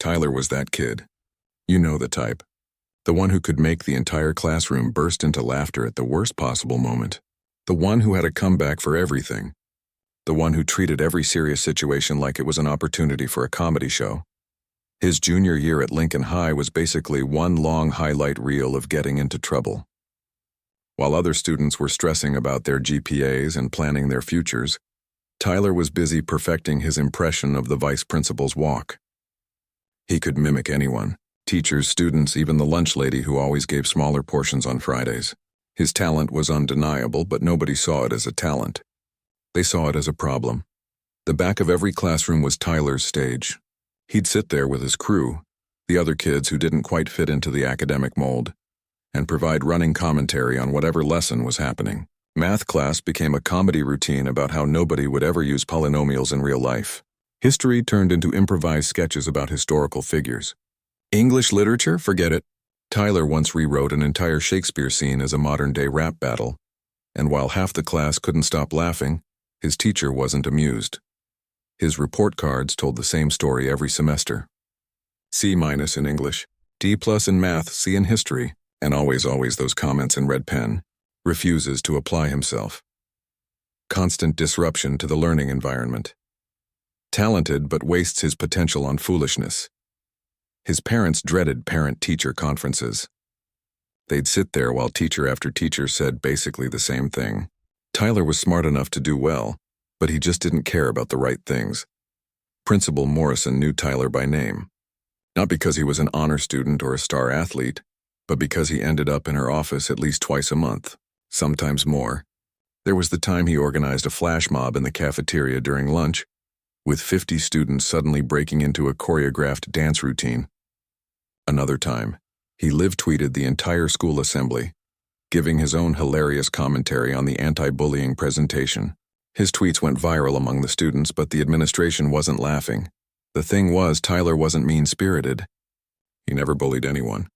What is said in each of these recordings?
Tyler was that kid. You know the type. The one who could make the entire classroom burst into laughter at the worst possible moment. The one who had a comeback for everything. The one who treated every serious situation like it was an opportunity for a comedy show. His junior year at Lincoln High was basically one long highlight reel of getting into trouble. While other students were stressing about their GPAs and planning their futures, Tyler was busy perfecting his impression of the vice principal's walk. He could mimic anyone. Teachers, students, even the lunch lady who always gave smaller portions on Fridays. His talent was undeniable, but nobody saw it as a talent. They saw it as a problem. The back of every classroom was Tyler's stage. He'd sit there with his crew, the other kids who didn't quite fit into the academic mold, and provide running commentary on whatever lesson was happening. Math class became a comedy routine about how nobody would ever use polynomials in real life. History turned into improvised sketches about historical figures. English literature? Forget it. Tyler once rewrote an entire Shakespeare scene as a modern-day rap battle, and while half the class couldn't stop laughing, his teacher wasn't amused. His report cards told the same story every semester. C- in English, D+ in math, C in history, and always those comments in red pen. Refuses to apply himself. Constant disruption to the learning environment. Talented but wastes his potential on foolishness. His parents dreaded parent-teacher conferences. They'd sit there while teacher after teacher said basically the same thing. Tyler was smart enough to do well, but he just didn't care about the right things. Principal Morrison knew Tyler by name. Not because he was an honor student or a star athlete, but because he ended up in her office at least twice a month, sometimes more. There was the time he organized a flash mob in the cafeteria during lunch, with 50 students suddenly breaking into a choreographed dance routine. Another time, he live-tweeted the entire school assembly, giving his own hilarious commentary on the anti-bullying presentation. His tweets went viral among the students, but the administration wasn't laughing. The thing was, Tyler wasn't mean-spirited. He never bullied anyone.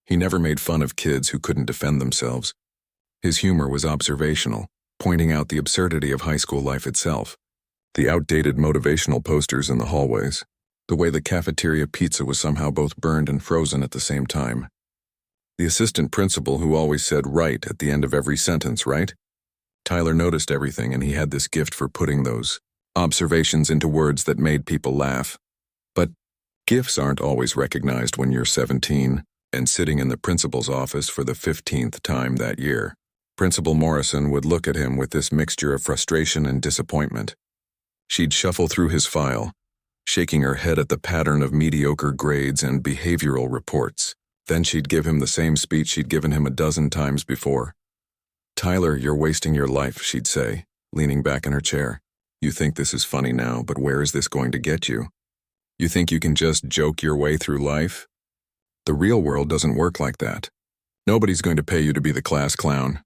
He never made fun of kids who couldn't defend themselves. His humor was observational, pointing out the absurdity of high school life itself. The outdated motivational posters in the hallways, the way the cafeteria pizza was somehow both burned and frozen at the same time. The assistant principal who always said right at the end of every sentence, right? Tyler noticed everything, and he had this gift for putting those observations into words that made people laugh. But gifts aren't always recognized when you're 17 and sitting in the principal's office for the 15th time that year. Principal Morrison would look at him with this mixture of frustration and disappointment. She'd shuffle through his file, shaking her head at the pattern of mediocre grades and behavioral reports. Then she'd give him the same speech she'd given him a dozen times before. "Tyler, you're wasting your life," she'd say, leaning back in her chair. "You think this is funny now, but where is this going to get you? You think you can just joke your way through life? The real world doesn't work like that. Nobody's going to pay you to be the class clown."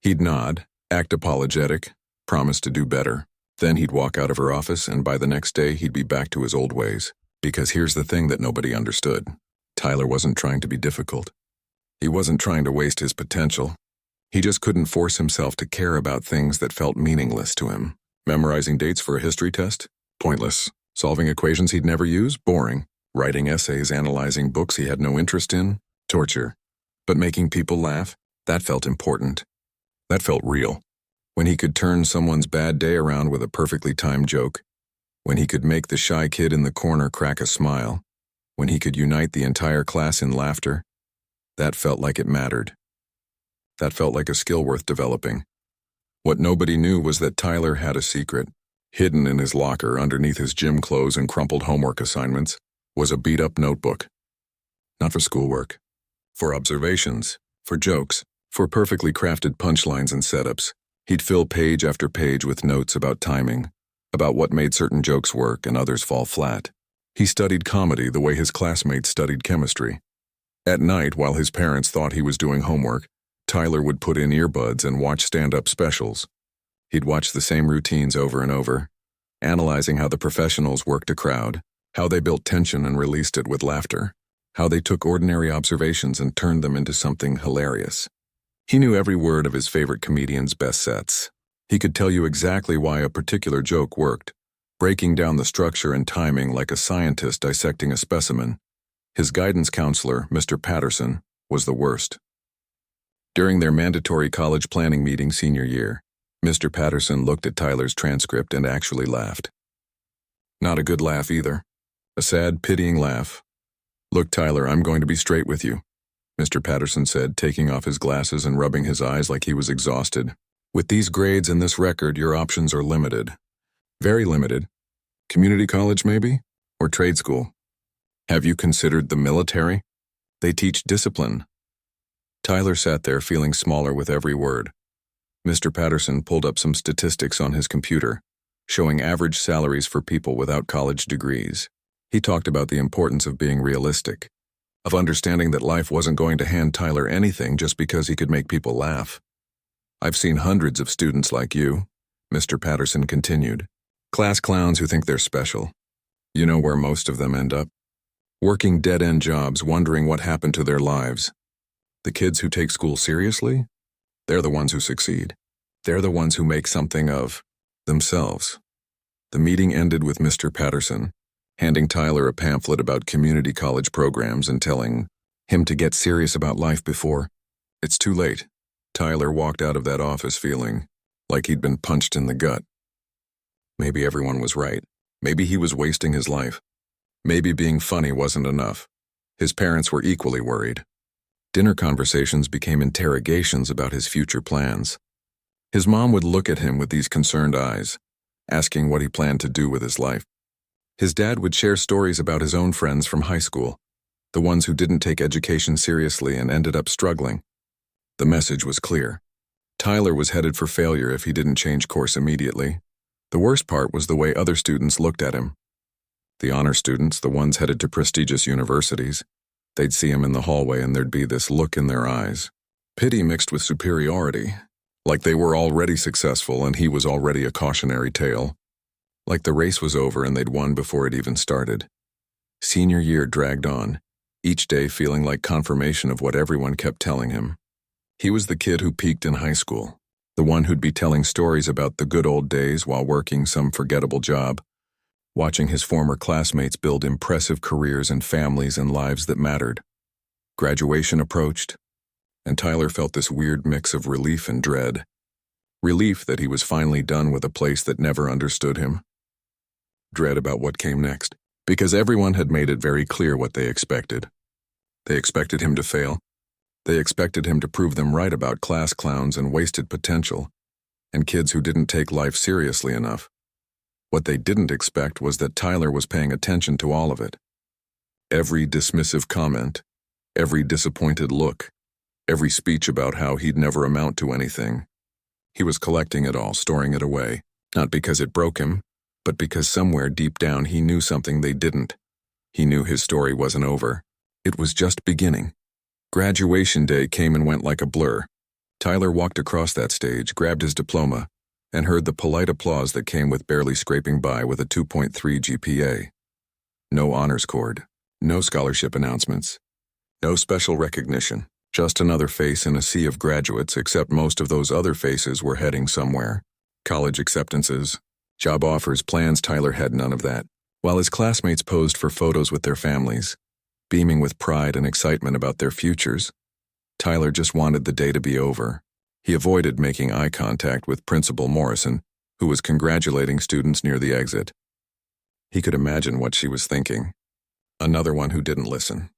He'd nod, act apologetic, promise to do better. Then he'd walk out of her office, and by the next day he'd be back to his old ways. Because here's the thing that nobody understood. Tyler wasn't trying to be difficult. He wasn't trying to waste his potential. He just couldn't force himself to care about things that felt meaningless to him. Memorizing dates for a history test? Pointless. Solving equations he'd never use? Boring. Writing essays analyzing books he had no interest in? Torture. But making people laugh? That felt important. That felt real. When he could turn someone's bad day around with a perfectly timed joke. When he could make the shy kid in the corner crack a smile. When he could unite the entire class in laughter. That felt like it mattered. That felt like a skill worth developing. What nobody knew was that Tyler had a secret. Hidden in his locker underneath his gym clothes and crumpled homework assignments was a beat-up notebook. Not for schoolwork. For observations. For jokes. For perfectly crafted punchlines and setups. He'd fill page after page with notes about timing, about what made certain jokes work and others fall flat. He studied comedy the way his classmates studied chemistry. At night, while his parents thought he was doing homework, Tyler would put in earbuds and watch stand-up specials. He'd watch the same routines over and over, analyzing how the professionals worked a crowd, how they built tension and released it with laughter, how they took ordinary observations and turned them into something hilarious. He knew every word of his favorite comedian's best sets. He could tell you exactly why a particular joke worked, breaking down the structure and timing like a scientist dissecting a specimen. His guidance counselor, Mr. Patterson, was the worst. During their mandatory college planning meeting senior year, Mr. Patterson looked at Tyler's transcript and actually laughed. Not a good laugh either. A sad, pitying laugh. "Look, Tyler, I'm going to be straight with you," Mr. Patterson said, taking off his glasses and rubbing his eyes like he was exhausted. "With these grades and this record, your options are limited. Very limited. Community college, maybe? Or trade school. Have you considered the military? They teach discipline." Tyler sat there feeling smaller with every word. Mr. Patterson pulled up some statistics on his computer, showing average salaries for people without college degrees. He talked about the importance of being realistic, of understanding that life wasn't going to hand Tyler anything just because he could make people laugh. "I've seen hundreds of students like you," Mr. Patterson continued. "Class clowns who think they're special. You know where most of them end up? Working dead-end jobs, wondering what happened to their lives. The kids who take school seriously? They're the ones who succeed. They're the ones who make something of themselves." The meeting ended with Mr. Patterson handing Tyler a pamphlet about community college programs and telling him to get serious about life before it's too late. Tyler walked out of that office feeling like he'd been punched in the gut. Maybe everyone was right. Maybe he was wasting his life. Maybe being funny wasn't enough. His parents were equally worried. Dinner conversations became interrogations about his future plans. His mom would look at him with these concerned eyes, asking what he planned to do with his life. His dad would share stories about his own friends from high school, the ones who didn't take education seriously and ended up struggling. The message was clear. Tyler was headed for failure if he didn't change course immediately. The worst part was the way other students looked at him. The honor students, the ones headed to prestigious universities, they'd see him in the hallway and there'd be this look in their eyes. Pity mixed with superiority, like they were already successful and he was already a cautionary tale. Like the race was over and they'd won before it even started. Senior year dragged on, each day feeling like confirmation of what everyone kept telling him. He was the kid who peaked in high school, the one who'd be telling stories about the good old days while working some forgettable job, watching his former classmates build impressive careers and families and lives that mattered. Graduation approached, and Tyler felt this weird mix of relief and dread. Relief that he was finally done with a place that never understood him. Dread about what came next, because everyone had made it very clear what they expected. They expected him to fail. They expected him to prove them right about class clowns and wasted potential, and kids who didn't take life seriously enough. What they didn't expect was that Tyler was paying attention to all of it. Every dismissive comment, every disappointed look, every speech about how he'd never amount to anything. He was collecting it all, storing it away, not because it broke him, but because somewhere deep down he knew something they didn't. He knew his story wasn't over. It was just beginning. Graduation day came and went like a blur. Tyler walked across that stage, grabbed his diploma, and heard the polite applause that came with barely scraping by with a 2.3 GPA. No honors cord, no scholarship announcements, no special recognition, just another face in a sea of graduates, except most of those other faces were heading somewhere. College acceptances, job offers, plans. Tyler had none of that. While his classmates posed for photos with their families, beaming with pride and excitement about their futures, Tyler just wanted the day to be over. He avoided making eye contact with Principal Morrison, who was congratulating students near the exit. He could imagine what she was thinking. Another one who didn't listen.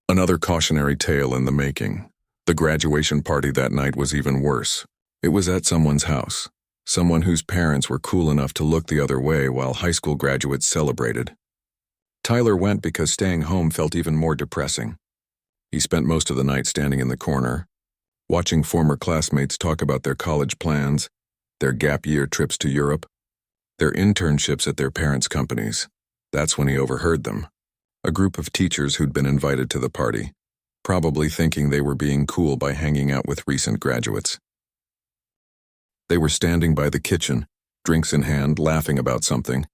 Another cautionary tale in the making. The graduation party that night was even worse. It was at someone's house, someone whose parents were cool enough to look the other way while high school graduates celebrated. Tyler went because staying home felt even more depressing. He spent most of the night standing in the corner, watching former classmates talk about their college plans, their gap year trips to Europe, their internships at their parents' companies. That's when he overheard them. A group of teachers who'd been invited to the party, probably thinking they were being cool by hanging out with recent graduates. They were standing by the kitchen, drinks in hand, laughing about something.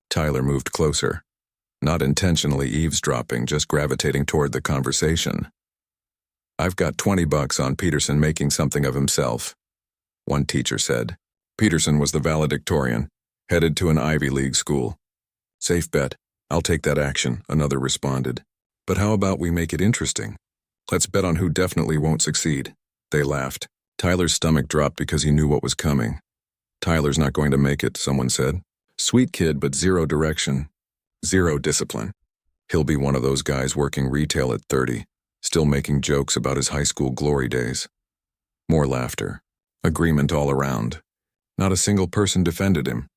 Tyler moved closer, not intentionally eavesdropping, just gravitating toward the conversation. "I've got $20 on Peterson making something of himself," one teacher said. Peterson was the valedictorian. Headed to an Ivy League school. Safe bet. I'll take that action, another responded. But how about we make it interesting? Let's bet on who definitely won't succeed. They laughed. Tyler's stomach dropped because he knew what was coming. Tyler's not going to make it, someone said. Sweet kid, but zero direction. Zero discipline. He'll be one of those guys working retail at 30, still making jokes about his high school glory days. More laughter. Agreement all around. Not a single person defended him.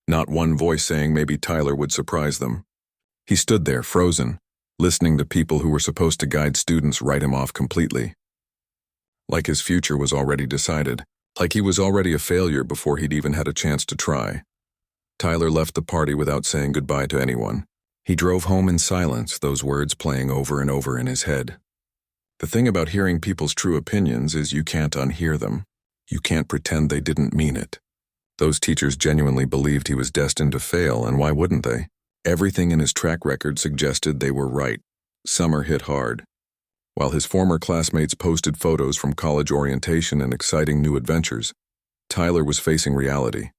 Not one voice saying maybe Tyler would surprise them. He stood there, frozen, listening to people who were supposed to guide students write him off completely. Like his future was already decided. Like he was already a failure before he'd even had a chance to try. Tyler left the party without saying goodbye to anyone. He drove home in silence, those words playing over and over in his head. The thing about hearing people's true opinions is you can't unhear them. You can't pretend they didn't mean it. Those teachers genuinely believed he was destined to fail, and why wouldn't they? Everything in his track record suggested they were right. Summer hit hard. While his former classmates posted photos from college orientation and exciting new adventures, Tyler was facing reality.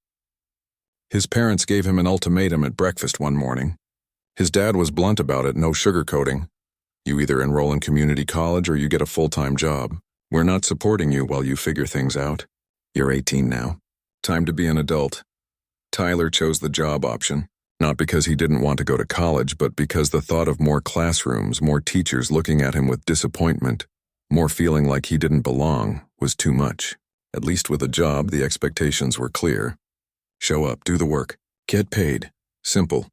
His parents gave him an ultimatum at breakfast one morning. His dad was blunt about it, no sugarcoating. You either enroll in community college or you get a full-time job. We're not supporting you while you figure things out. You're 18 now. Time to be an adult. Tyler chose the job option, not because he didn't want to go to college, but because the thought of more classrooms, more teachers looking at him with disappointment, more feeling like he didn't belong, was too much. At least with a job, the expectations were clear. Show up, do the work, get paid. Simple.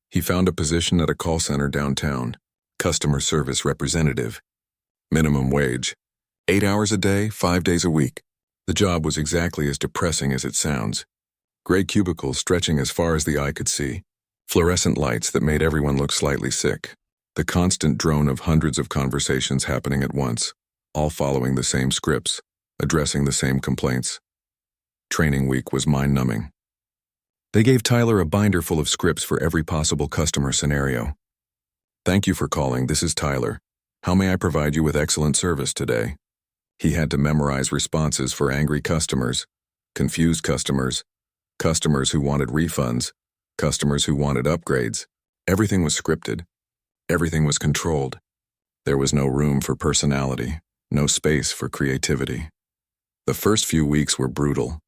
He found a position at a call center downtown, customer service representative. Minimum wage. 8 hours a day, 5 days a week. The job was exactly as depressing as it sounds. Gray cubicles stretching as far as the eye could see. Fluorescent lights that made everyone look slightly sick. The constant drone of hundreds of conversations happening at once, all following the same scripts, addressing the same complaints. Training week was mind-numbing. They gave Tyler a binder full of scripts for every possible customer scenario. Thank you for calling, this is Tyler. How may I provide you with excellent service today? He had to memorize responses for angry customers, confused customers, customers who wanted refunds, customers who wanted upgrades. Everything was scripted. Everything was controlled. There was no room for personality, no space for creativity. The first few weeks were brutal.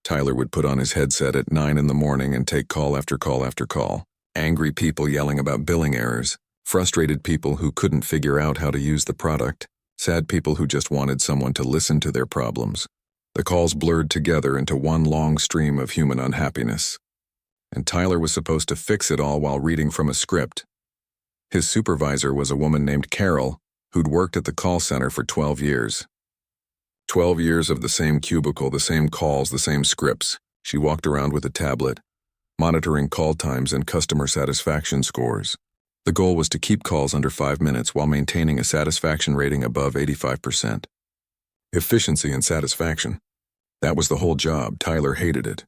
Tyler would put on his headset at 9 in the morning and take call after call after call. Angry people yelling about billing errors, frustrated people who couldn't figure out how to use the product, sad people who just wanted someone to listen to their problems. The calls blurred together into one long stream of human unhappiness. And Tyler was supposed to fix it all while reading from a script. His supervisor was a woman named Carol, who'd worked at the call center for 12 years. 12 years of the same cubicle, the same calls, the same scripts. She walked around with a tablet, monitoring call times and customer satisfaction scores. The goal was to keep calls under 5 minutes while maintaining a satisfaction rating above 85%. Efficiency and satisfaction. That was the whole job. Tyler hated it.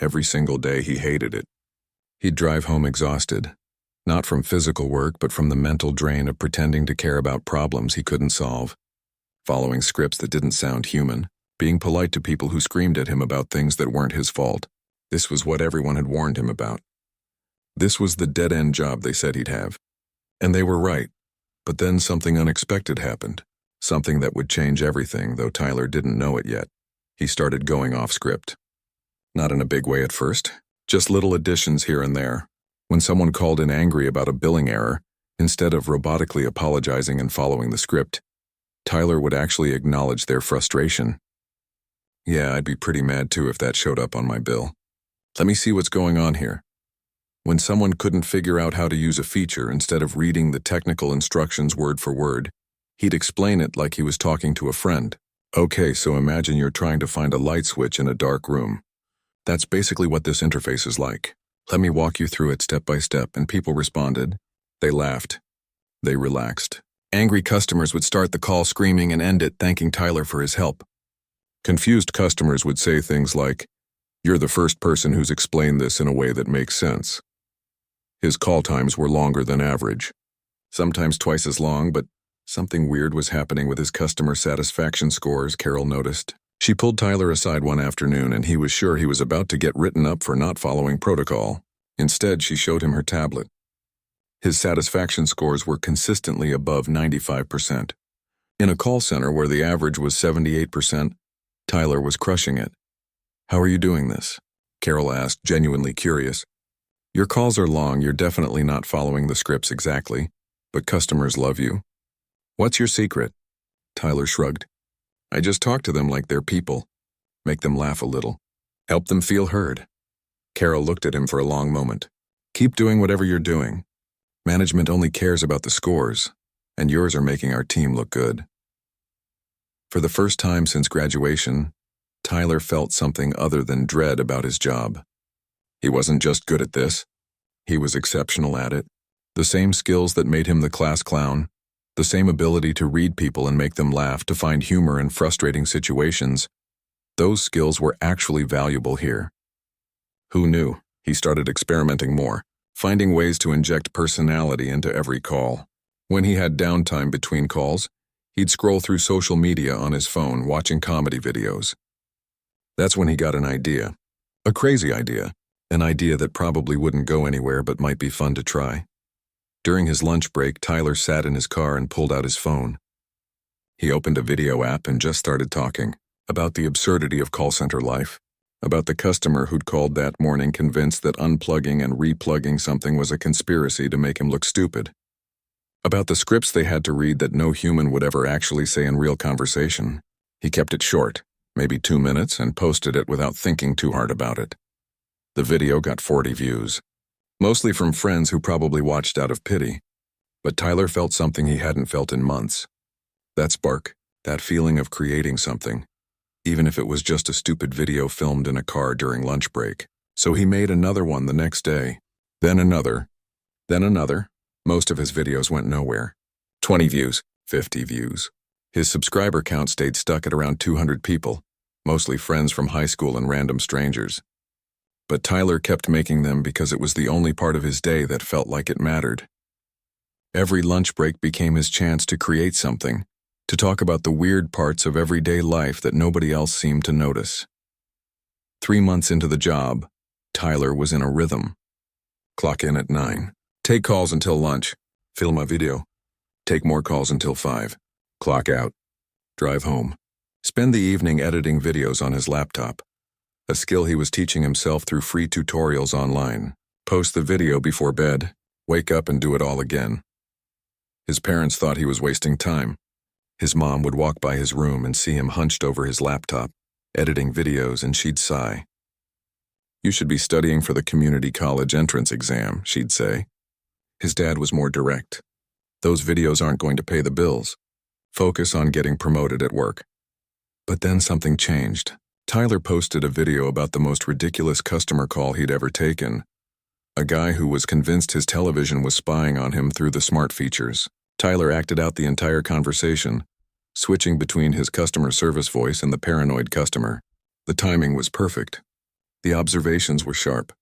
Every single day he hated it. He'd drive home exhausted, not from physical work but from the mental drain of pretending to care about problems he couldn't solve. Following scripts that didn't sound human, being polite to people who screamed at him about things that weren't his fault. This was what everyone had warned him about. This was the dead-end job they said he'd have. And they were right. But then something unexpected happened. Something that would change everything, though Tyler didn't know it yet. He started going off script. Not in a big way at first, just little additions here and there. When someone called in angry about a billing error, instead of robotically apologizing and following the script, Tyler would actually acknowledge their frustration. Yeah, I'd be pretty mad too if that showed up on my bill. Let me see what's going on here. When someone couldn't figure out how to use a feature, instead of reading the technical instructions word for word, he'd explain it like he was talking to a friend. Okay, so imagine you're trying to find a light switch in a dark room. That's basically what this interface is like. Let me walk you through it step by step, and people responded. They laughed. They relaxed. Angry customers would start the call screaming and end it thanking Tyler for his help. Confused customers would say things like, "You're the first person who's explained this in a way that makes sense." His call times were longer than average. Sometimes twice as long, but something weird was happening with his customer satisfaction scores, Carol noticed. She pulled Tyler aside one afternoon and he was sure he was about to get written up for not following protocol. Instead, she showed him her tablet. His satisfaction scores were consistently above 95%. In a call center where the average was 78%, Tyler was crushing it. "How are you doing this?" Carol asked, genuinely curious. "Your calls are long, you're definitely not following the scripts exactly, but customers love you. What's your secret?" Tyler shrugged. "I just talk to them like they're people. Make them laugh a little. Help them feel heard." Carol looked at him for a long moment. "Keep doing whatever you're doing. Management only cares about the scores, and yours are making our team look good." For the first time since graduation, Tyler felt something other than dread about his job. He wasn't just good at this. He was exceptional at it. The same skills that made him the class clown, the same ability to read people and make them laugh, to find humor in frustrating situations, those skills were actually valuable here. Who knew? He started experimenting more, finding ways to inject personality into every call. When he had downtime between calls, he'd scroll through social media on his phone, watching comedy videos. That's when he got an idea. A crazy idea. An idea that probably wouldn't go anywhere but might be fun to try. During his lunch break, Tyler sat in his car and pulled out his phone. He opened a video app and just started talking about the absurdity of call center life, about the customer who'd called that morning convinced that unplugging and replugging something was a conspiracy to make him look stupid, about the scripts they had to read that no human would ever actually say in real conversation. He kept it short, maybe 2 minutes, and posted it without thinking too hard about it. The video got 40 views, mostly from friends who probably watched out of pity. But Tyler felt something he hadn't felt in months. That spark, that feeling of creating something, even if it was just a stupid video filmed in a car during lunch break. So he made another one the next day, then another, then another. Most of his videos went nowhere. 20 views, 50 views. His subscriber count stayed stuck at around 200 people, mostly friends from high school and random strangers. But Tyler kept making them because it was the only part of his day that felt like it mattered. Every lunch break became his chance to create something, to talk about the weird parts of everyday life that nobody else seemed to notice. 3 months into the job, Tyler was in a rhythm. Clock in at 9. Take calls until lunch. Film a video. Take more calls until 5. Clock out. Drive home. Spend the evening editing videos on his laptop, a skill he was teaching himself through free tutorials online. Post the video before bed, wake up and do it all again. His parents thought he was wasting time. His mom would walk by his room and see him hunched over his laptop, editing videos, and she'd sigh. "You should be studying for the community college entrance exam," she'd say. His dad was more direct. "Those videos aren't going to pay the bills. Focus on getting promoted at work." But then something changed. Tyler posted a video about the most ridiculous customer call he'd ever taken. A guy who was convinced his television was spying on him through the smart features. Tyler acted out the entire conversation, switching between his customer service voice and the paranoid customer. The timing was perfect. The observations were sharp.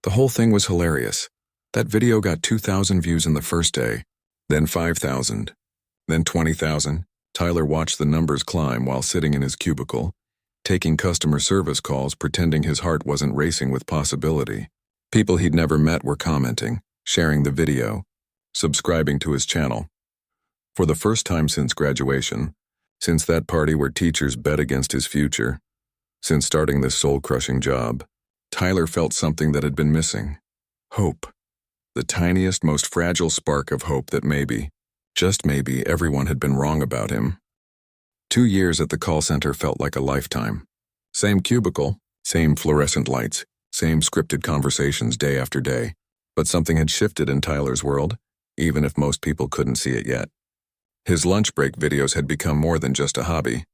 The whole thing was hilarious. That video got 2,000 views in the first day, then 5,000, then 20,000. Tyler watched the numbers climb while sitting in his cubicle, taking customer service calls, pretending his heart wasn't racing with possibility. People he'd never met were commenting, sharing the video, subscribing to his channel. For the first time since graduation, since that party where teachers bet against his future, since starting this soul-crushing job, Tyler felt something that had been missing. Hope. The tiniest, most fragile spark of hope that maybe, just maybe, everyone had been wrong about him. 2 years at the call center felt like a lifetime. Same cubicle, same fluorescent lights, same scripted conversations day after day. But something had shifted in Tyler's world, even if most people couldn't see it yet. His lunch break videos had become more than just a hobby.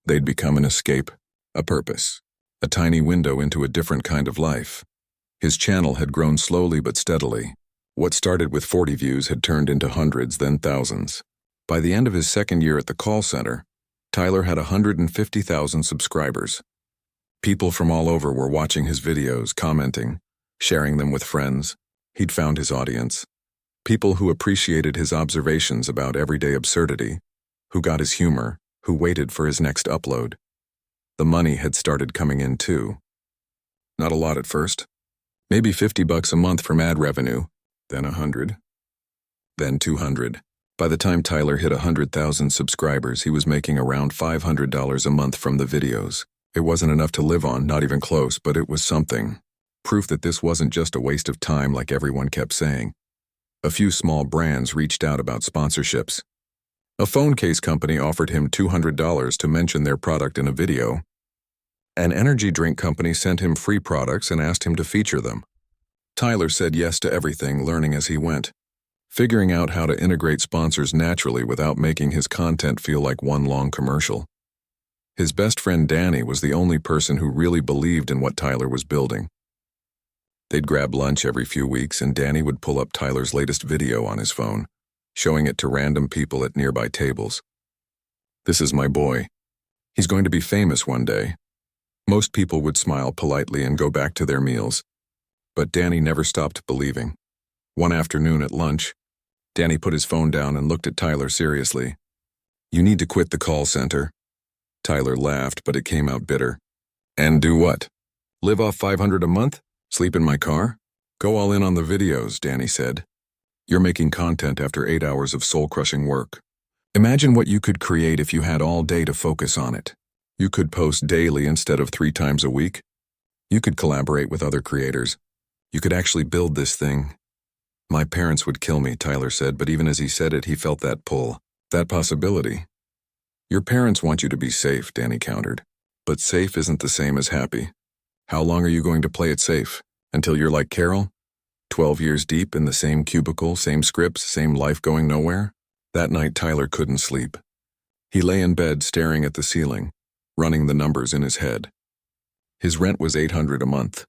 They'd become an escape, a purpose, a tiny window into a different kind of life. His channel had grown slowly but steadily. What started with 40 views had turned into hundreds, then thousands. By the end of his second year at the call center, Tyler had 150,000 subscribers. People from all over were watching his videos, commenting, sharing them with friends. He'd found his audience. People who appreciated his observations about everyday absurdity, who got his humor, who waited for his next upload. The money had started coming in too. Not a lot at first. Maybe $50 a month from ad revenue, then 100, then 200. By the time Tyler hit 100,000 subscribers, he was making around $500 a month from the videos. It wasn't enough to live on, not even close, but it was something. Proof that this wasn't just a waste of time like everyone kept saying. A few small brands reached out about sponsorships. A phone case company offered him $200 to mention their product in a video. An energy drink company sent him free products and asked him to feature them. Tyler said yes to everything, learning as he went, figuring out how to integrate sponsors naturally without making his content feel like one long commercial. His best friend Danny was the only person who really believed in what Tyler was building. They'd grab lunch every few weeks, and Danny would pull up Tyler's latest video on his phone, showing it to random people at nearby tables. "This is my boy. He's going to be famous one day." Most people would smile politely and go back to their meals, but Danny never stopped believing. One afternoon at lunch, Danny put his phone down and looked at Tyler seriously. "You need to quit the call center." Tyler laughed, but it came out bitter. "And do what? Live off $500 a month? Sleep in my car? Go all in on the videos," Danny said. "You're making content after 8 hours of soul-crushing work. Imagine what you could create if you had all day to focus on it. You could post daily instead of 3 times a week. You could collaborate with other creators. You could actually build this thing." "My parents would kill me," Tyler said, but even as he said it, he felt that pull, that possibility. "Your parents want you to be safe," Danny countered. "But safe isn't the same as happy. How long are you going to play it safe? Until you're like Carol? 12 years deep in the same cubicle, same scripts, same life going nowhere?" That night, Tyler couldn't sleep. He lay in bed staring at the ceiling, running the numbers in his head. His rent was $800 a month.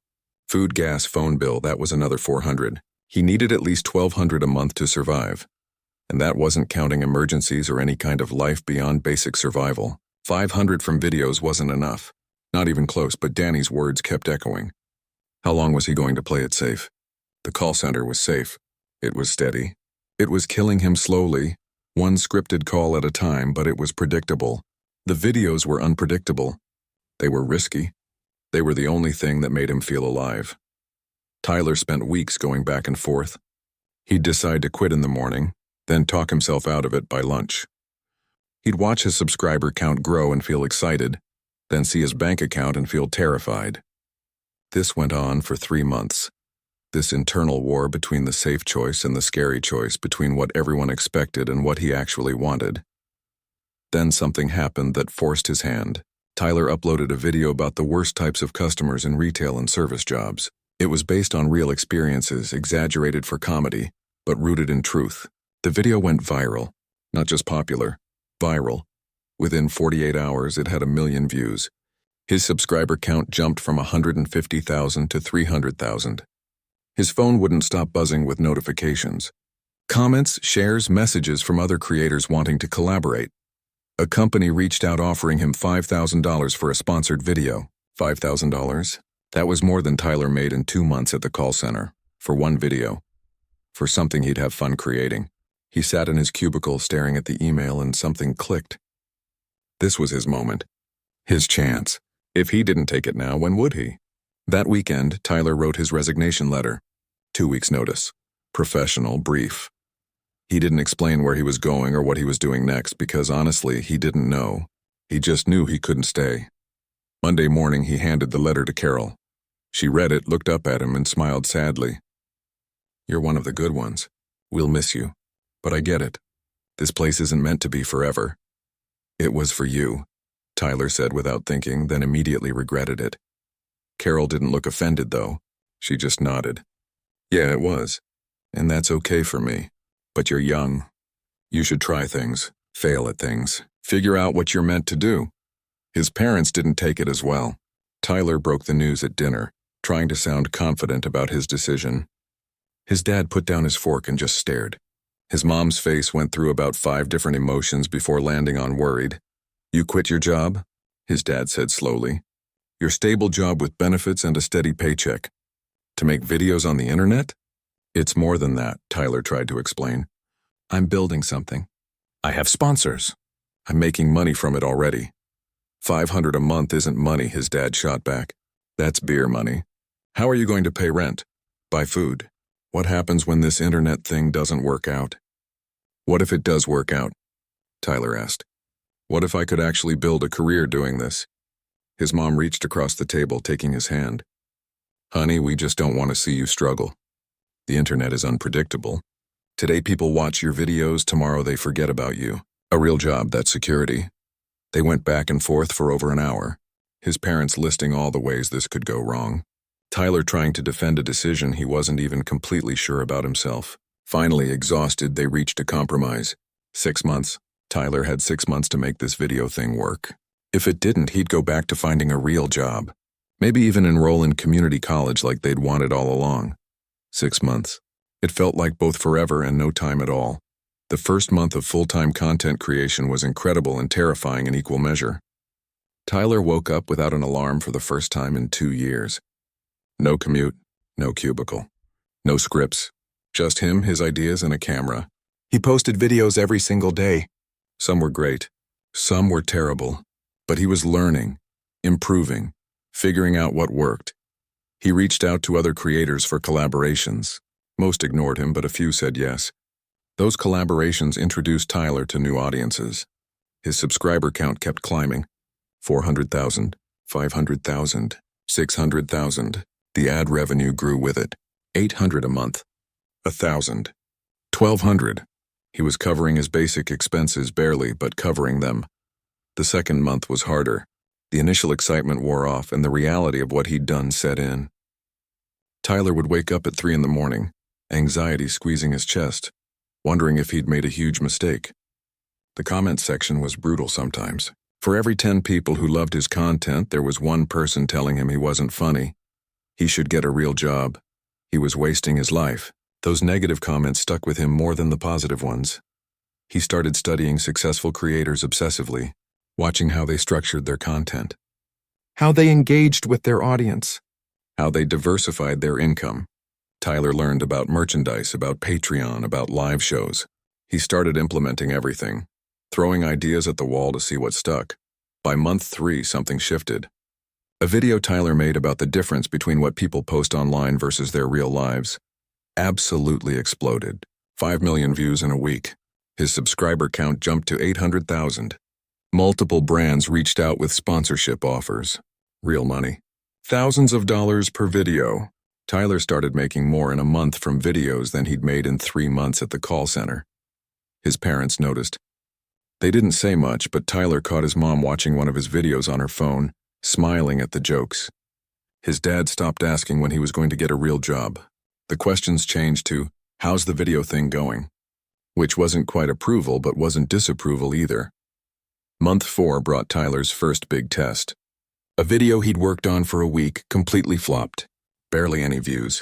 Food, gas, phone bill, that was another $400. He needed at least $1,200 a month to survive. And that wasn't counting emergencies or any kind of life beyond basic survival. $500 from videos wasn't enough. Not even close, but Danny's words kept echoing. How long was he going to play it safe? The call center was safe. It was steady. It was killing him slowly, one scripted call at a time, but it was predictable. The videos were unpredictable. They were risky. They were the only thing that made him feel alive. Tyler spent weeks going back and forth. He'd decide to quit in the morning, then talk himself out of it by lunch. He'd watch his subscriber count grow and feel excited, then see his bank account and feel terrified. This went on for 3 months. This internal war between the safe choice and the scary choice, between what everyone expected and what he actually wanted. Then something happened that forced his hand. Tyler uploaded a video about the worst types of customers in retail and service jobs. It was based on real experiences, exaggerated for comedy, but rooted in truth. The video went viral, not just popular, viral. Within 48 hours, it had 1 million views. His subscriber count jumped from 150,000 to 300,000. His phone wouldn't stop buzzing with notifications. Comments, shares, messages from other creators wanting to collaborate. A company reached out offering him $5,000 for a sponsored video. $5,000? That was more than Tyler made in 2 months at the call center, for one video. For something he'd have fun creating. He sat in his cubicle staring at the email and something clicked. This was his moment. His chance. If he didn't take it now, when would he? That weekend, Tyler wrote his resignation letter. 2 weeks' notice. Professional, brief. He didn't explain where he was going or what he was doing next because, honestly, he didn't know. He just knew he couldn't stay. Monday morning, he handed the letter to Carol. She read it, looked up at him, and smiled sadly. "You're one of the good ones. We'll miss you. But I get it. This place isn't meant to be forever." "It was for you," Tyler said without thinking, then immediately regretted it. Carol didn't look offended, though. She just nodded. "Yeah, it was. And that's okay for me. But you're young. You should try things, fail at things, figure out what you're meant to do." His parents didn't take it as well. Tyler broke the news at dinner, trying to sound confident about his decision. His dad put down his fork and just stared. His mom's face went through about 5 different emotions before landing on worried. "You quit your job?" his dad said slowly. "Your stable job with benefits and a steady paycheck. To make videos on the internet?" "It's more than that," Tyler tried to explain. "I'm building something. I have sponsors. I'm making money from it already. $500 a month isn't money, his dad shot back. That's beer money. How are you going to pay rent? Buy food. What happens when this internet thing doesn't work out? What if it does work out? Tyler asked. What if I could actually build a career doing this? His mom reached across the table, taking his hand. Honey, we just don't want to see you struggle. The internet is unpredictable. Today people watch your videos, tomorrow they forget about you. A real job, that's security. They went back and forth for over an hour, his parents listing all the ways this could go wrong. Tyler trying to defend a decision he wasn't even completely sure about himself. Finally, exhausted, they reached a compromise. 6 months. Tyler had 6 months to make this video thing work. If it didn't, he'd go back to finding a real job. Maybe even enroll in community college like they'd wanted all along. 6 months. It felt like both forever and no time at all. The first month of full-time content creation was incredible and terrifying in equal measure. Tyler woke up without an alarm for the first time in 2 years. No commute, no cubicle, no scripts, just him, his ideas, and a camera. He posted videos every single day. Some were great, some were terrible, but he was learning, improving, figuring out what worked. He reached out to other creators for collaborations. Most ignored him, but a few said yes. Those collaborations introduced Tyler to new audiences. His subscriber count kept climbing. 400,000, 500,000, 600,000. The ad revenue grew with it. 800 a month. 1,000. 1,200. He was covering his basic expenses barely, but covering them. The second month was harder. The initial excitement wore off, and the reality of what he'd done set in. Tyler would wake up at 3 in the morning, anxiety squeezing his chest, wondering if he'd made a huge mistake. The comment section was brutal sometimes. For every 10 people who loved his content, there was one person telling him he wasn't funny. He should get a real job. He was wasting his life. Those negative comments stuck with him more than the positive ones. He started studying successful creators obsessively, watching how they structured their content, how they engaged with their audience, how they diversified their income. Tyler learned about merchandise, about Patreon, about live shows. He started implementing everything, throwing ideas at the wall to see what stuck. By month 3, something shifted. A video Tyler made about the difference between what people post online versus their real lives absolutely exploded. 5 million views in a week. His subscriber count jumped to 800,000. Multiple brands reached out with sponsorship offers. Real money. Thousands of dollars per video. Tyler started making more in a month from videos than he'd made in 3 months at the call center. His parents noticed. They didn't say much, but Tyler caught his mom watching one of his videos on her phone, smiling at the jokes. His dad stopped asking when he was going to get a real job. The questions changed to, "How's the video thing going?" Which wasn't quite approval, but wasn't disapproval either. Month 4 brought Tyler's first big test. A video he'd worked on for a week completely flopped. Barely any views.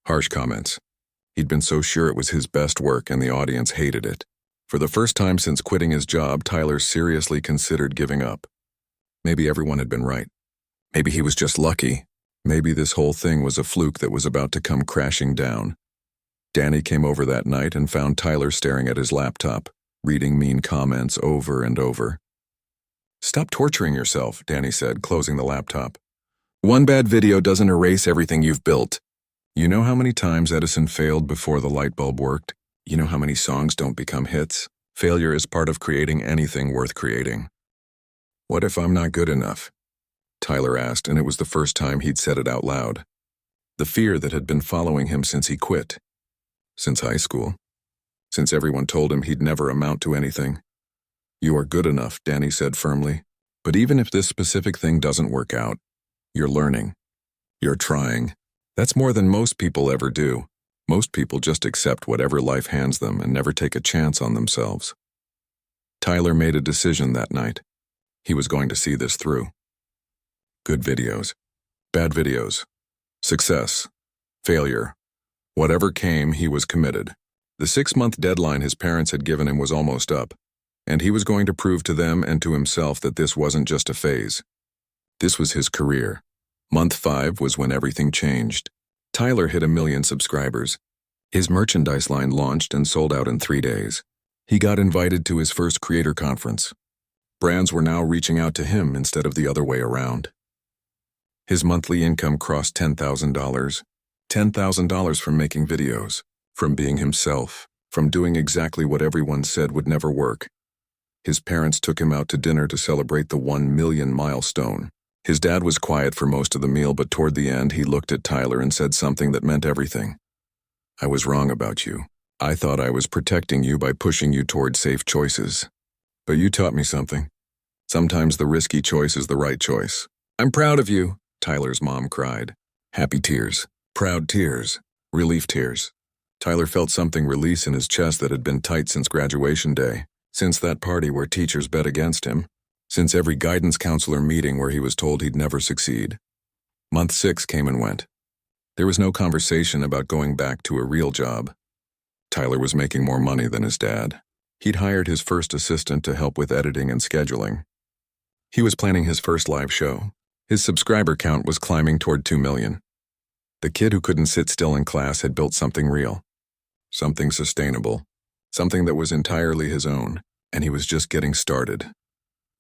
Harsh comments. He'd been so sure it was his best work and the audience hated it. For the first time since quitting his job, Tyler seriously considered giving up. Maybe everyone had been right. Maybe he was just lucky. Maybe this whole thing was a fluke that was about to come crashing down. Danny came over that night and found Tyler staring at his laptop, reading mean comments over and over. "Stop torturing yourself," Danny said, closing the laptop. "One bad video doesn't erase everything you've built. You know how many times Edison failed before the light bulb worked? You know how many songs don't become hits? Failure is part of creating anything worth creating." "What if I'm not good enough?" Tyler asked, and it was the first time he'd said it out loud. The fear that had been following him since he quit. Since high school. Since everyone told him he'd never amount to anything. "You are good enough," Danny said firmly. "But even if this specific thing doesn't work out, you're learning. You're trying. That's more than most people ever do. Most people just accept whatever life hands them and never take a chance on themselves." Tyler made a decision that night. He was going to see this through. Good videos. Bad videos. Success. Failure. Whatever came, he was committed. The 6-month deadline his parents had given him was almost up, and he was going to prove to them and to himself that this wasn't just a phase. This was his career. Month 5 was when everything changed. Tyler hit 1 million subscribers. His merchandise line launched and sold out in 3 days. He got invited to his first creator conference. Brands were now reaching out to him instead of the other way around. His monthly income crossed $10,000. $10,000 from making videos, from being himself, from doing exactly what everyone said would never work. His parents took him out to dinner to celebrate the 1 million milestone. His dad was quiet for most of the meal, but toward the end he looked at Tyler and said something that meant everything. "I was wrong about you. I thought I was protecting you by pushing you toward safe choices. But you taught me something. Sometimes the risky choice is the right choice." "I'm proud of you," Tyler's mom cried. Happy tears, proud tears, relief tears. Tyler felt something release in his chest that had been tight since graduation day, since that party where teachers bet against him, since every guidance counselor meeting where he was told he'd never succeed. Month 6 came and went. There was no conversation about going back to a real job. Tyler was making more money than his dad. He'd hired his first assistant to help with editing and scheduling. He was planning his first live show. His subscriber count was climbing toward 2 million. The kid who couldn't sit still in class had built something real, something sustainable, something that was entirely his own, and he was just getting started.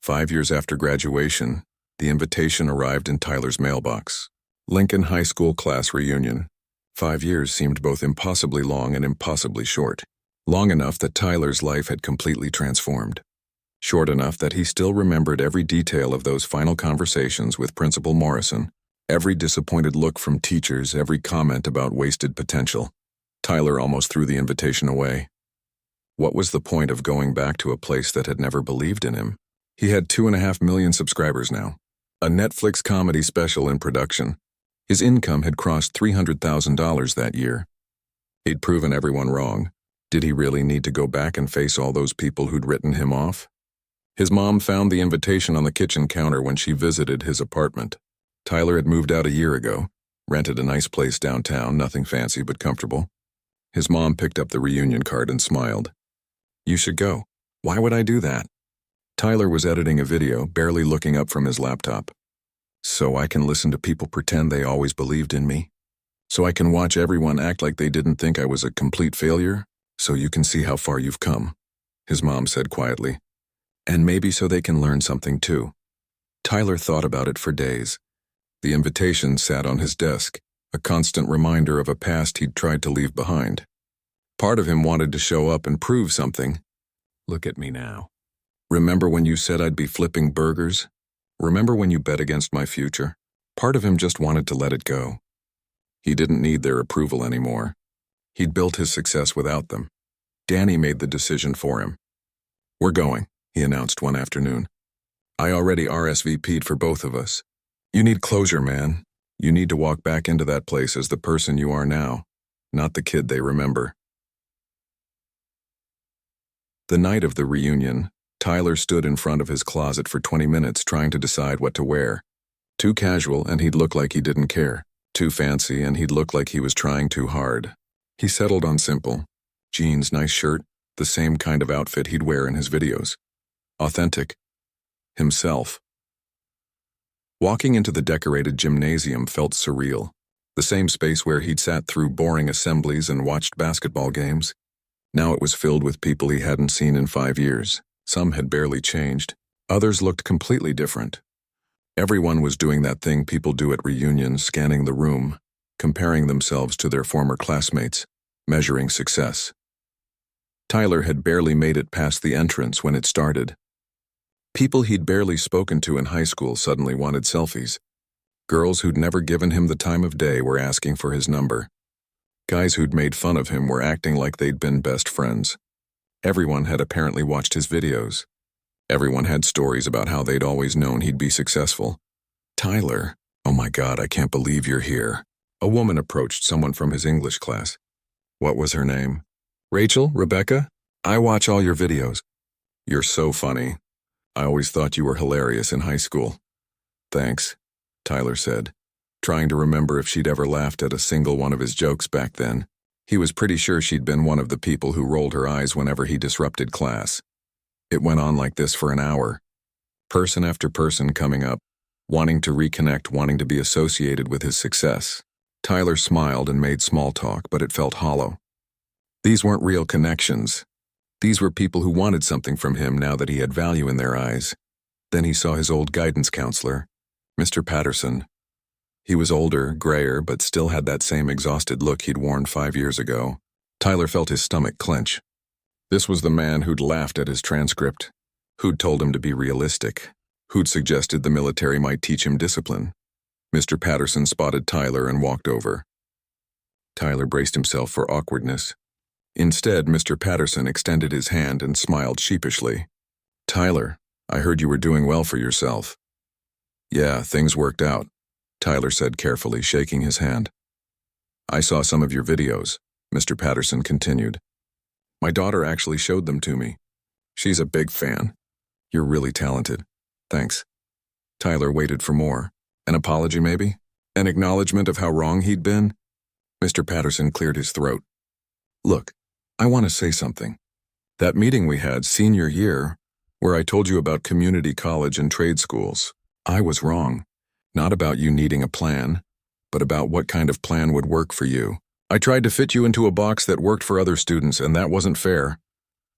5 years after graduation, the invitation arrived in Tyler's mailbox. Lincoln High School class reunion. 5 years seemed both impossibly long and impossibly short. Long enough that Tyler's life had completely transformed. Short enough that he still remembered every detail of those final conversations with Principal Morrison, every disappointed look from teachers, every comment about wasted potential. Tyler almost threw the invitation away. What was the point of going back to a place that had never believed in him? He had 2.5 million subscribers now. A Netflix comedy special in production. His income had crossed $300,000 that year. He'd proven everyone wrong. Did he really need to go back and face all those people who'd written him off? His mom found the invitation on the kitchen counter when she visited his apartment. Tyler had moved out a year ago, rented a nice place downtown, nothing fancy but comfortable. His mom picked up the reunion card and smiled. "You should go." "Why would I do that?" Tyler was editing a video, barely looking up from his laptop. "So I can listen to people pretend they always believed in me. So I can watch everyone act like they didn't think I was a complete failure. So you can see how far you've come," his mom said quietly. "And maybe so they can learn something too." Tyler thought about it for days. The invitation sat on his desk, a constant reminder of a past he'd tried to leave behind. Part of him wanted to show up and prove something. "Look at me now. Remember when you said I'd be flipping burgers? Remember when you bet against my future?" Part of him just wanted to let it go. He didn't need their approval anymore. He'd built his success without them. Danny made the decision for him. "We're going," he announced one afternoon. "I already RSVP'd for both of us. You need closure, man. You need to walk back into that place as the person you are now, not the kid they remember." The night of the reunion, Tyler stood in front of his closet for 20 minutes trying to decide what to wear. Too casual and he'd look like he didn't care. Too fancy and he'd look like he was trying too hard. He settled on simple. Jeans, nice shirt, the same kind of outfit he'd wear in his videos. Authentic. Himself. Walking into the decorated gymnasium felt surreal. The same space where he'd sat through boring assemblies and watched basketball games. Now it was filled with people he hadn't seen in 5 years. Some had barely changed. Others looked completely different. Everyone was doing that thing people do at reunions, scanning the room, comparing themselves to their former classmates, measuring success. Tyler had barely made it past the entrance when it started. People he'd barely spoken to in high school suddenly wanted selfies. Girls who'd never given him the time of day were asking for his number. Guys who'd made fun of him were acting like they'd been best friends. Everyone had apparently watched his videos. Everyone had stories about how they'd always known he'd be successful. "Tyler, oh my God, I can't believe you're here." A woman approached someone from his English class. What was her name? "Rachel? Rebecca? I watch all your videos." "You're so funny. I always thought you were hilarious in high school." "Thanks," Tyler said, trying to remember if she'd ever laughed at a single one of his jokes back then. He was pretty sure she'd been one of the people who rolled her eyes whenever he disrupted class. It went on like this for an hour. Person after person coming up, wanting to reconnect, wanting to be associated with his success. Tyler smiled and made small talk, but it felt hollow. These weren't real connections. These were people who wanted something from him now that he had value in their eyes. Then he saw his old guidance counselor, Mr. Patterson. He was older, grayer, but still had that same exhausted look he'd worn 5 years ago. Tyler felt his stomach clench. This was the man who'd laughed at his transcript, who'd told him to be realistic, who'd suggested the military might teach him discipline. Mr. Patterson spotted Tyler and walked over. Tyler braced himself for awkwardness. Instead, Mr. Patterson extended his hand and smiled sheepishly. "Tyler, I heard you were doing well for yourself." "Yeah, things worked out," Tyler said carefully, shaking his hand. "I saw some of your videos," Mr. Patterson continued. "My daughter actually showed them to me. She's a big fan. You're really talented. Thanks." Tyler waited for more. An apology, maybe? An acknowledgement of how wrong he'd been? Mr. Patterson cleared his throat. "Look, I want to say something. That meeting we had senior year, where I told you about community college and trade schools, I was wrong. Not about you needing a plan, but about what kind of plan would work for you. I tried to fit you into a box that worked for other students, and that wasn't fair."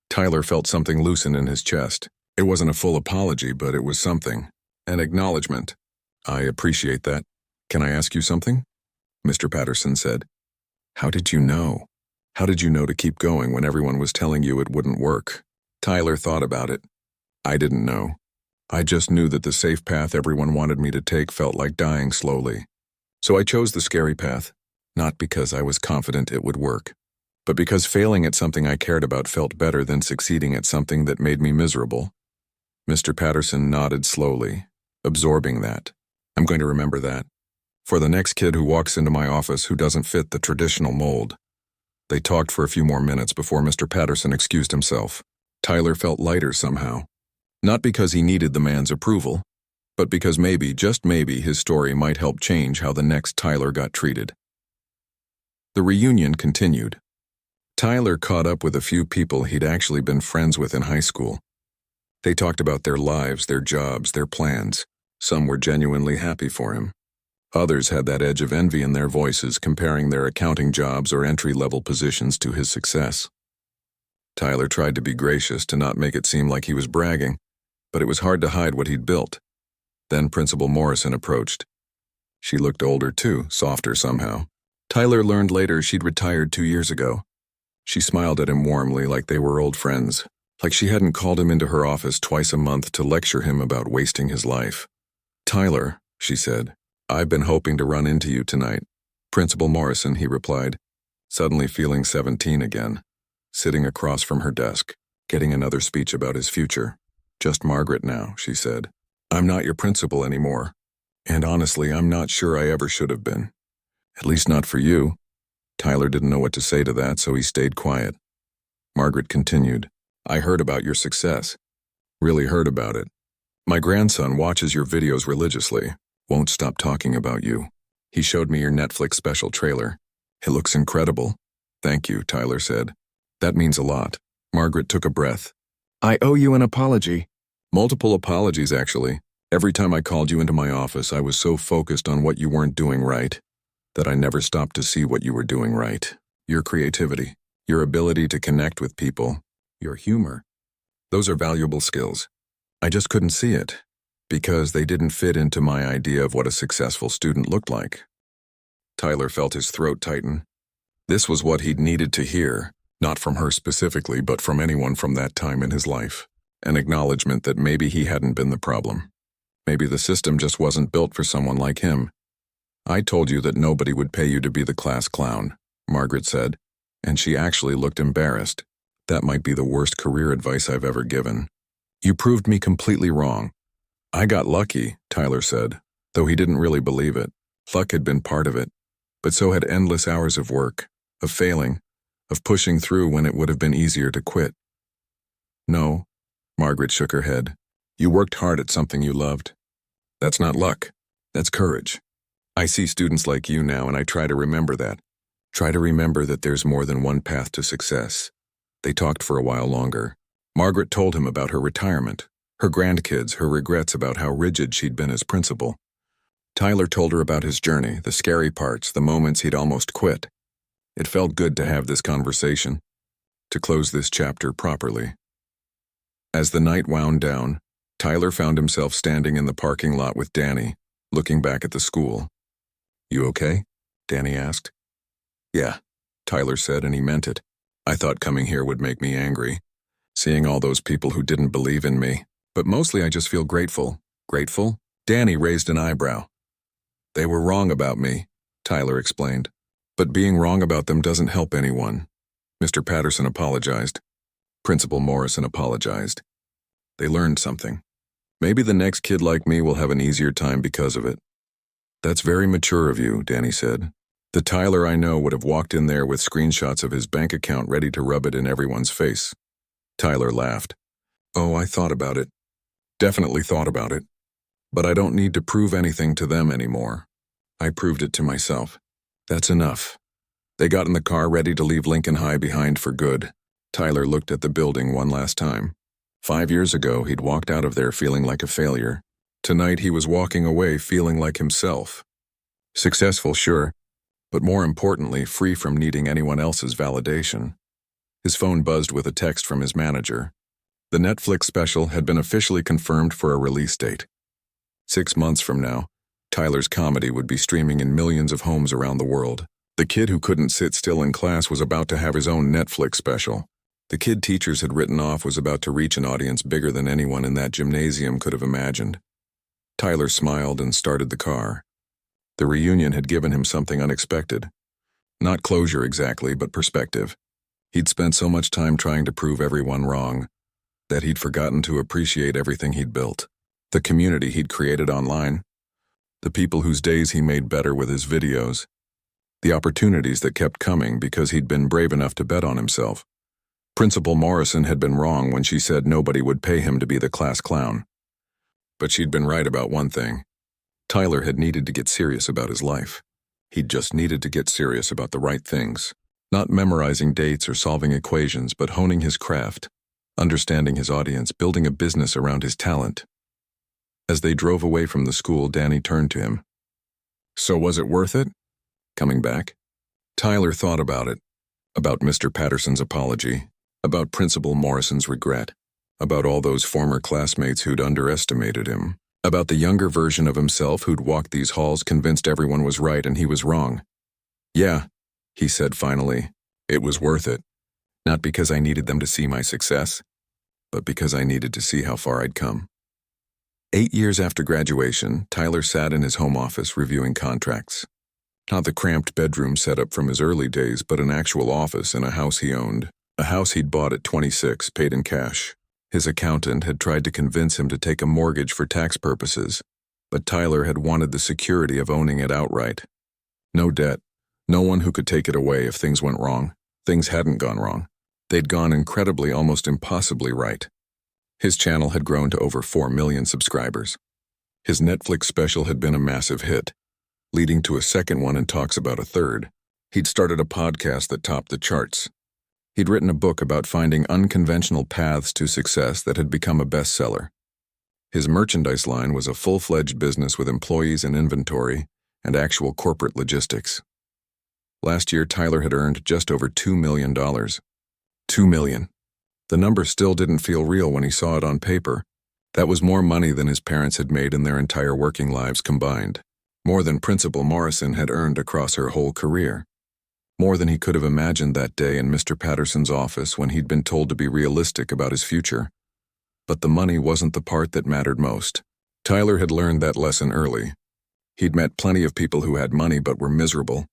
Tyler felt something loosen in his chest. It wasn't a full apology, but it was something. An acknowledgement. "I appreciate that. Can I ask you something?" Mr. Patterson said. "How did you know? How did you know to keep going when everyone was telling you it wouldn't work?" Tyler thought about it. "I didn't know. I just knew that the safe path everyone wanted me to take felt like dying slowly. So I chose the scary path, not because I was confident it would work, but because failing at something I cared about felt better than succeeding at something that made me miserable." Mr. Patterson nodded slowly, absorbing that. "I'm going to remember that. For the next kid who walks into my office who doesn't fit the traditional mold." They talked for a few more minutes before Mr. Patterson excused himself. Tyler felt lighter somehow. Not because he needed the man's approval, but because maybe, just maybe, his story might help change how the next Tyler got treated. The reunion continued. Tyler caught up with a few people he'd actually been friends with in high school. They talked about their lives, their jobs, their plans. Some were genuinely happy for him. Others had that edge of envy in their voices, comparing their accounting jobs or entry-level positions to his success. Tyler tried to be gracious, to not make it seem like he was bragging, but it was hard to hide what he'd built. Then Principal Morrison approached. She looked older too, softer somehow. Tyler learned later she'd retired 2 years ago. She smiled at him warmly, like they were old friends, like she hadn't called him into her office twice a month to lecture him about wasting his life. "Tyler," she said, "I've been hoping to run into you tonight." "Principal Morrison," he replied, suddenly feeling 17 again, sitting across from her desk, getting another speech about his future. "Just Margaret now," she said. "I'm not your principal anymore, and honestly, I'm not sure I ever should have been. At least not for you." Tyler didn't know what to say to that, so he stayed quiet. Margaret continued, "I heard about your success. Really heard about it. My grandson watches your videos religiously, won't stop talking about you. He showed me your Netflix special trailer. It looks incredible." "Thank you," Tyler said. "That means a lot." Margaret took a breath. "I owe you an apology." "Multiple apologies, actually. Every time I called you into my office, I was so focused on what you weren't doing right that I never stopped to see what you were doing right. Your creativity, your ability to connect with people, your humor. Those are valuable skills. I just couldn't see it, because they didn't fit into my idea of what a successful student looked like." Tyler felt his throat tighten. This was what he'd needed to hear, not from her specifically, but from anyone from that time in his life. An acknowledgement that maybe he hadn't been the problem. Maybe the system just wasn't built for someone like him. "I told you that nobody would pay you to be the class clown," Margaret said, and she actually looked embarrassed. "That might be the worst career advice I've ever given. You proved me completely wrong." "I got lucky," Tyler said, though he didn't really believe it. Luck had been part of it, but so had endless hours of work, of failing, of pushing through when it would have been easier to quit. "No," Margaret shook her head. "You worked hard at something you loved. That's not luck. That's courage. I see students like you now, and I try to remember that. Try to remember that there's more than one path to success." They talked for a while longer. Margaret told him about her retirement, her grandkids, her regrets about how rigid she'd been as principal. Tyler told her about his journey, the scary parts, the moments he'd almost quit. It felt good to have this conversation, to close this chapter properly. As the night wound down, Tyler found himself standing in the parking lot with Danny, looking back at the school. "You okay?" Danny asked. "Yeah," Tyler said, and he meant it. "I thought coming here would make me angry, seeing all those people who didn't believe in me. But mostly I just feel grateful." "Grateful?" Danny raised an eyebrow. "They were wrong about me," Tyler explained. "But being wrong about them doesn't help anyone." Mr. Patterson apologized. Principal Morrison apologized. They learned something. "Maybe the next kid like me will have an easier time because of it." "That's very mature of you," Danny said. "The Tyler I know would have walked in there with screenshots of his bank account ready to rub it in everyone's face." Tyler laughed. "Oh, I thought about it. Definitely thought about it. But I don't need to prove anything to them anymore. I proved it to myself. That's enough." They got in the car ready to leave Lincoln High behind for good. Tyler looked at the building one last time. 5 years ago, he'd walked out of there feeling like a failure. Tonight, he was walking away feeling like himself. Successful, sure, but more importantly, free from needing anyone else's validation. His phone buzzed with a text from his manager. The Netflix special had been officially confirmed for a release date. 6 months from now, Tyler's comedy would be streaming in millions of homes around the world. The kid who couldn't sit still in class was about to have his own Netflix special. The kid teachers had written off was about to reach an audience bigger than anyone in that gymnasium could have imagined. Tyler smiled and started the car. The reunion had given him something unexpected. Not closure exactly, but perspective. He'd spent so much time trying to prove everyone wrong that he'd forgotten to appreciate everything he'd built. The community he'd created online. The people whose days he made better with his videos. The opportunities that kept coming because he'd been brave enough to bet on himself. Principal Morrison had been wrong when she said nobody would pay him to be the class clown. But she'd been right about one thing. Tyler had needed to get serious about his life. He'd just needed to get serious about the right things. Not memorizing dates or solving equations, but honing his craft, understanding his audience, building a business around his talent. As they drove away from the school, Danny turned to him. "So was it worth it? Coming back?" Tyler thought about it. About Mr. Patterson's apology. About Principal Morrison's regret. About all those former classmates who'd underestimated him. About the younger version of himself who'd walked these halls convinced everyone was right and he was wrong. "Yeah," he said finally, "it was worth it. Not because I needed them to see my success, but because I needed to see how far I'd come." 8 years after graduation, Tyler sat in his home office reviewing contracts. Not the cramped bedroom setup from his early days, but an actual office in a house he owned. A house he'd bought at 26, paid in cash. His accountant had tried to convince him to take a mortgage for tax purposes, but Tyler had wanted the security of owning it outright. No debt, no one who could take it away if things went wrong. Things hadn't gone wrong. They'd gone incredibly, almost impossibly right. His channel had grown to over 4 million subscribers. His Netflix special had been a massive hit, leading to a second one and talks about a third. He'd started a podcast that topped the charts. He'd written a book about finding unconventional paths to success that had become a bestseller. His merchandise line was a full-fledged business with employees and inventory and actual corporate logistics. Last year, Tyler had earned just over $2 million. $2 million. The number still didn't feel real when he saw it on paper. That was more money than his parents had made in their entire working lives combined. More than Principal Morrison had earned across her whole career. More than he could have imagined that day in Mr. Patterson's office when he'd been told to be realistic about his future. But the money wasn't the part that mattered most. Tyler had learned that lesson early. He'd met plenty of people who had money but were miserable.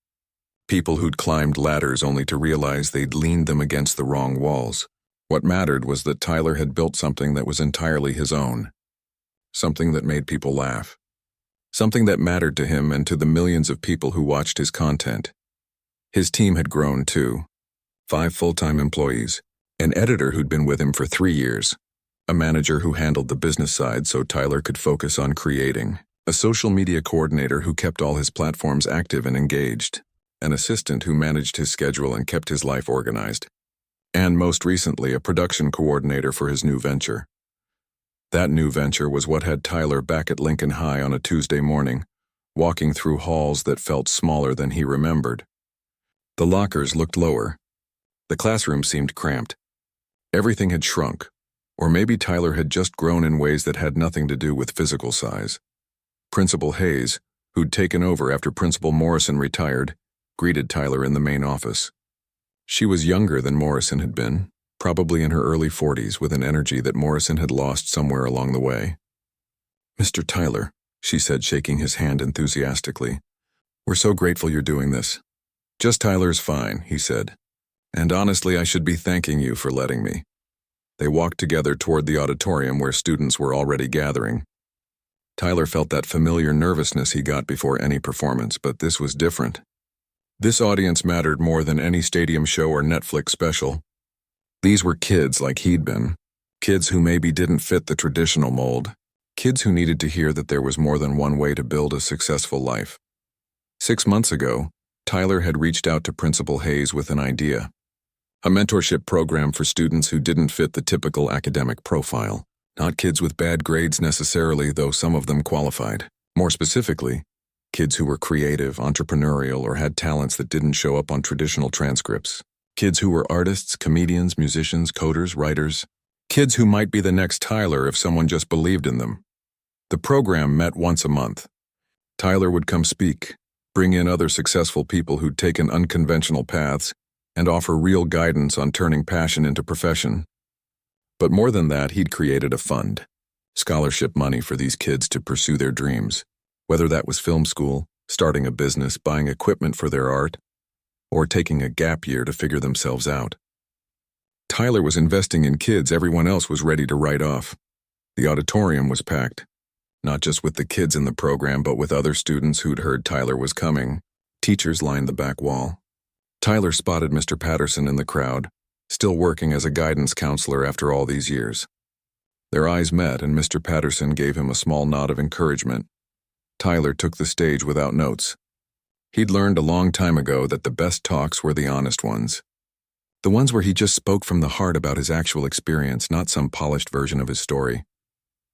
People who'd climbed ladders only to realize they'd leaned them against the wrong walls. What mattered was that Tyler had built something that was entirely his own. Something that made people laugh. Something that mattered to him and to the millions of people who watched his content. His team had grown too. 5 full-time employees, an editor who'd been with him for 3 years, a manager who handled the business side so Tyler could focus on creating, a social media coordinator who kept all his platforms active and engaged, an assistant who managed his schedule and kept his life organized, and most recently a production coordinator for his new venture. That new venture was what had Tyler back at Lincoln High on a Tuesday morning, walking through halls that felt smaller than he remembered. The lockers looked lower. The classroom seemed cramped. Everything had shrunk, Or maybe Tyler had just grown in ways that had nothing to do with physical size. Principal Hayes, who'd taken over after Principal Morrison retired, greeted Tyler in the main office. She was younger than Morrison had been, probably in her early 40s, with an energy that Morrison had lost somewhere along the way. "Mr. Tyler," she said, shaking his hand enthusiastically, "we're so grateful you're doing this." "Just Tyler's fine," he said. "And honestly, I should be thanking you for letting me." They walked together toward the auditorium where students were already gathering. Tyler felt that familiar nervousness he got before any performance, but this was different. This audience mattered more than any stadium show or Netflix special. These were kids like he'd been, kids who maybe didn't fit the traditional mold, kids who needed to hear that there was more than one way to build a successful life. 6 months ago, Tyler had reached out to Principal Hayes with an idea. A mentorship program for students who didn't fit the typical academic profile. Not kids with bad grades necessarily, though some of them qualified. More specifically, kids who were creative, entrepreneurial, or had talents that didn't show up on traditional transcripts. Kids who were artists, comedians, musicians, coders, writers. Kids who might be the next Tyler if someone just believed in them. The program met once a month. Tyler would come speak, bring in other successful people who'd taken unconventional paths, and offer real guidance on turning passion into profession. But more than that, he'd created a fund, scholarship money for these kids to pursue their dreams, whether that was film school, starting a business, buying equipment for their art, or taking a gap year to figure themselves out. Tyler was investing in kids everyone else was ready to write off. The auditorium was packed, not just with the kids in the program, but with other students who'd heard Tyler was coming. Teachers lined the back wall. Tyler spotted Mr. Patterson in the crowd, still working as a guidance counselor after all these years. Their eyes met, and Mr. Patterson gave him a small nod of encouragement. Tyler took the stage without notes. He'd learned a long time ago that the best talks were the honest ones. The ones where he just spoke from the heart about his actual experience, not some polished version of his story.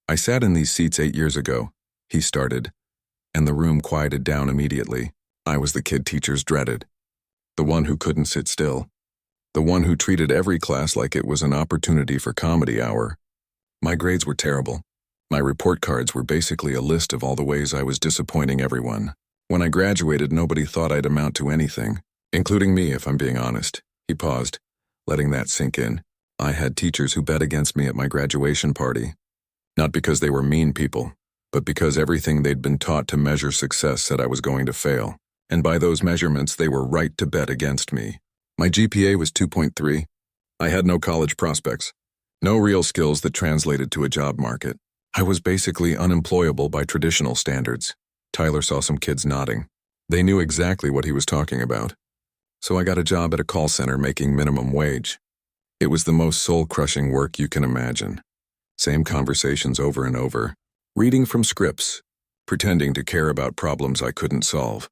"I sat in these seats 8 years ago," he started, and the room quieted down immediately. "I was the kid teachers dreaded. The one who couldn't sit still. The one who treated every class like it was an opportunity for comedy hour. My grades were terrible. My report cards were basically a list of all the ways I was disappointing everyone. When I graduated, nobody thought I'd amount to anything, including me, if I'm being honest." He paused, letting that sink in. "I had teachers who bet against me at my graduation party. Not because they were mean people, but because everything they'd been taught to measure success said I was going to fail. And by those measurements, they were right to bet against me. My GPA was 2.3. I had no college prospects, no real skills that translated to a job market. I was basically unemployable by traditional standards." Tyler saw some kids nodding. They knew exactly what he was talking about. "So I got a job at a call center making minimum wage. It was the most soul-crushing work you can imagine. Same conversations over and over, reading from scripts, pretending to care about problems I couldn't solve.